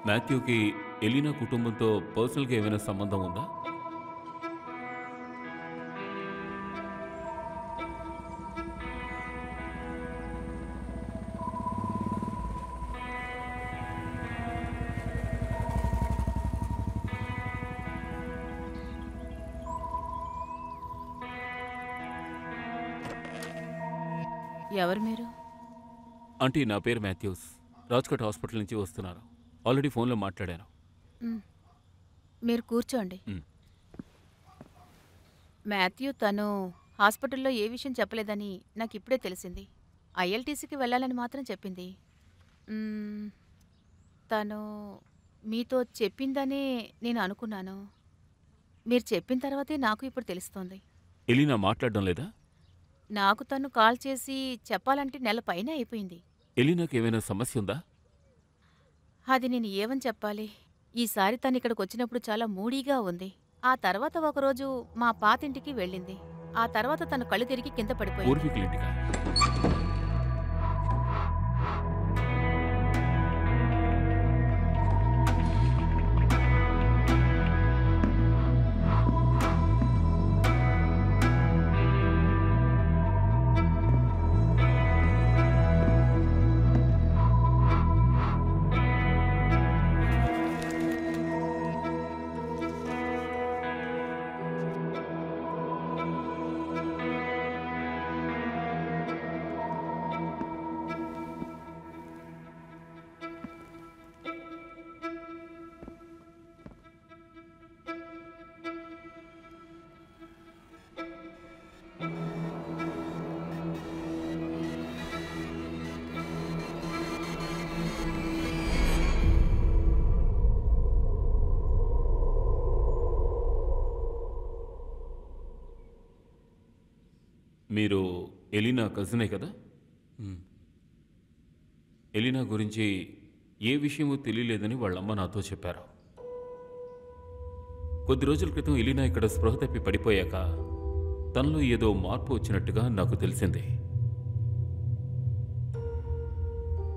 మాథ్యూకి Elina కుటుంబంతో పర్సనల్గా ఏమైనా సంబంధం ఉందా? ఎవరు మీరు? ఆంటీ, నా పేరు మాథ్యూస్. రాజ్కోట్ హాస్పిటల్ నుంచి వస్తున్నాను. ఆల్రెడీ ఫోన్లో మాట్లాడాను. మీరు కూర్చోండి. మ్. మాథ్యూ తను హాస్పిటల్లో ఏ విషయం చెప్పలేదని నాకు ఇప్పుడే తెలిసింది. ఐఎల్టీసీకి వెళ్ళాలని మాత్రం చెప్పింది. తను మీతో చెప్పిందనే నేను అనుకున్నాను. మీరు చెప్పిన తర్వాతే నాకు ఇప్పుడు తెలుస్తోంది. ఎలీనా మాట్లాడడం లేదా? నాకు తను కాల్ చేసి చెప్పాలంటే నెల పైనే అయిపోయింది. ఎలీనాకి ఏమైనా సమస్య ఉందా? అది నేను ఏమని చెప్పాలి? ఈసారి తను ఇక్కడికి వచ్చినప్పుడు చాలా మూడీగా ఉంది. ఆ తర్వాత ఒకరోజు మా పాతింటికి వెళ్ళింది. ఆ తర్వాత తను కళ్ళు తిరిగి కింద పడిపోయింది. పూర్వీకులింటికా? మీరు ఎలీనా కజినే కదా? ఎలీనా గురించి ఏ విషయమూ తెలియలేదని వాళ్ళమ్మ నాతో చెప్పారు. కొద్ది రోజుల క్రితం ఎలీనా ఇక్కడ స్పృహ తప్పి పడిపోయాక తనలో ఏదో మార్పు వచ్చినట్టుగా నాకు తెలిసింది.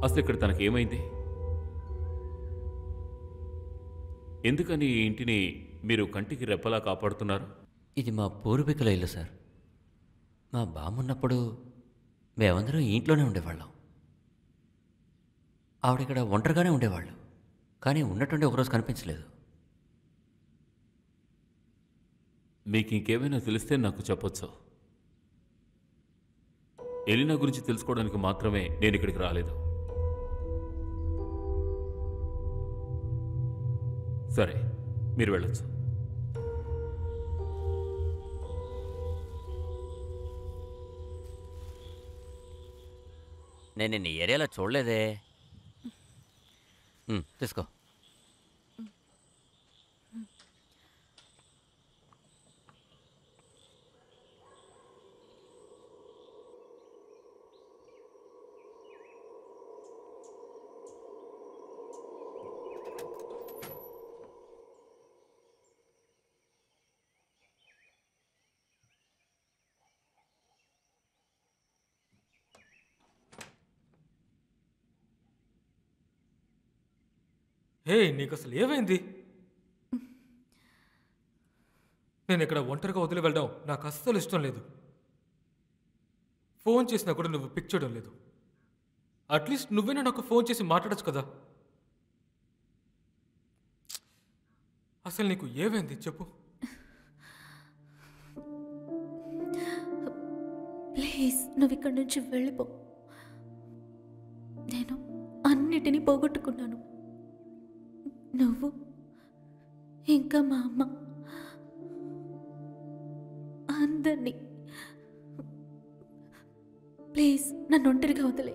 అసలు ఇక్కడ తనకేమైంది? ఎందుకని ఈ ఇంటిని మీరు కంటికి రెప్పలా కాపాడుతున్నారు? ఇది మా పూర్వీకుల ఇల్లు సార్. మా బామ్మున్నప్పుడు మేమందరం ఈ ఇంట్లోనే ఉండేవాళ్ళం. ఆవిడ ఇక్కడ ఒంటరిగానే ఉండేవాళ్ళు. కానీ ఉన్నట్టుండి ఒకరోజు కనిపించలేదు. మీకు ఇంకేమైనా తెలిస్తే నాకు చెప్పొచ్చు. ఎలీనా గురించి తెలుసుకోవడానికి మాత్రమే నేను ఇక్కడికి రాలేదు. సరే, మీరు వెళ్ళొచ్చు. నేను నిన్న ఈ ఏరియాలో చూడలేదే. తీసుకో. హే, నీకు అసలు ఏమైంది? నేను ఇక్కడ ఒంటరిగా వదిలి వెళ్ళడం నాకు అస్సలు ఇష్టం లేదు. ఫోన్ చేసినా కూడా నువ్వు పిక్ చేయడం లేదు. అట్లీస్ట్ నువ్వేనా నాకు ఫోన్ చేసి మాట్లాడచ్చు కదా. అసలు నీకు ఏమైంది చెప్పు. ప్లీజ్, నువ్వు ఇక్కడి నుంచి వెళ్ళిపో. నేను అన్నిటినీ పోగొట్టుకున్నాను. నువ్వు ఇంకా మా అమ్మ, అందరినీ. ప్లీజ్ నన్ను ఒంటరిగా వదిలే.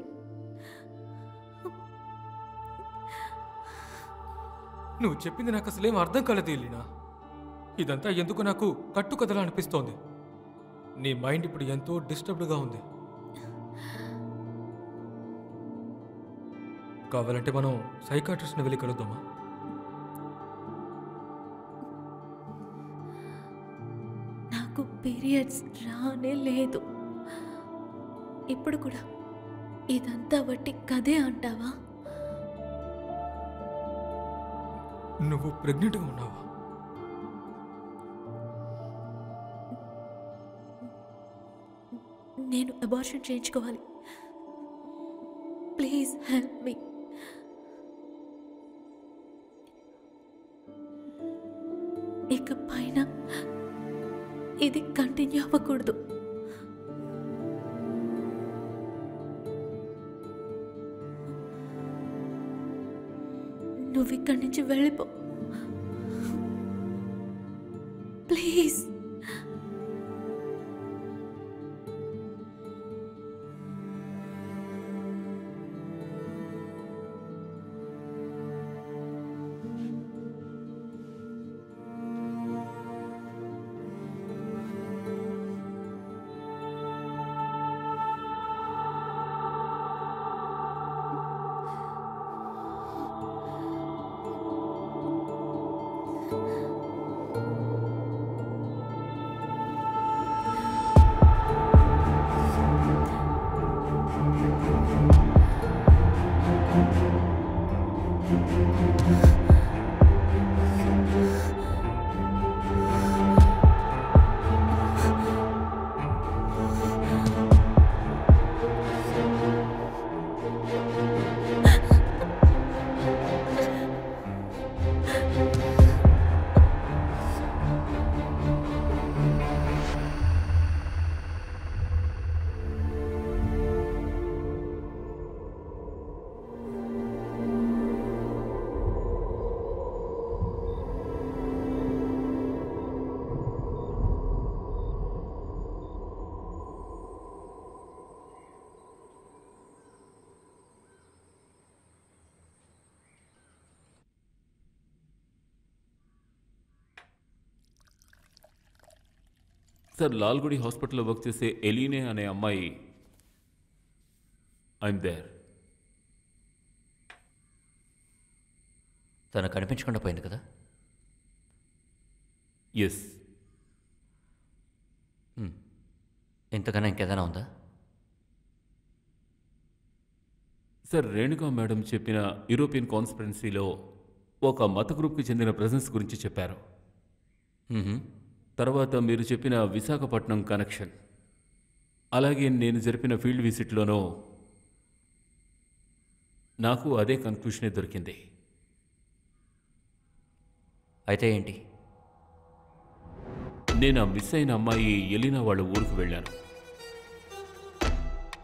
నువ్వు చెప్పింది నాకు అసలేం అర్థం కాలేదు ఎలీనా. ఇదంతా ఎందుకు నాకు కట్టుకథలా అనిపిస్తోంది. నీ మైండ్ ఇప్పుడు ఎంతో డిస్టర్బ్డ్గా ఉంది. కావాలంటే మనం సైకాట్రిస్ట్ని వెళ్ళి కలుద్దామా? నాకు పీరియడ్స్ రానే లేదు. ఇప్పుడు కూడా ఇదంతా వట్టి కథే అంటావా? నువ్వు ప్రెగ్నెంట్గా ఉన్నావా? నేను అబార్షన్ చేయించుకోవాలి. Please help me. ఇక పైన ఇది కంటిన్యూ అవ్వకూడదు. నువ్వు ఇక్కడి నుంచి వెళ్ళిపో ప్లీజ్. సార్, లాల్గుడి హాస్పిటల్లో వర్క్ చేసే ఎలీనే అనే అమ్మాయి ఐఎమ్ దేర్. తను కనిపించకుండా పోయింది కదా? ఎస్. ఇంతకన్నా ఇంకేదైనా ఉందా? సార్, రేణుకా మేడం చెప్పిన యూరోపియన్ కాన్స్పరెన్సీలో ఒక మత గ్రూప్కి చెందిన ప్రెజెన్స్ గురించి చెప్పారు. తర్వాత మీరు చెప్పిన విశాఖపట్నం కనెక్షన్, అలాగే నేను జరిపిన ఫీల్డ్ విజిట్లోనూ నాకు అదే కన్క్లూషనే దొరికింది. అయితే ఏంటి? నేను ఆ మిస్ అయిన అమ్మాయి ఎలీనా వాళ్ళ ఊరికి వెళ్ళాను.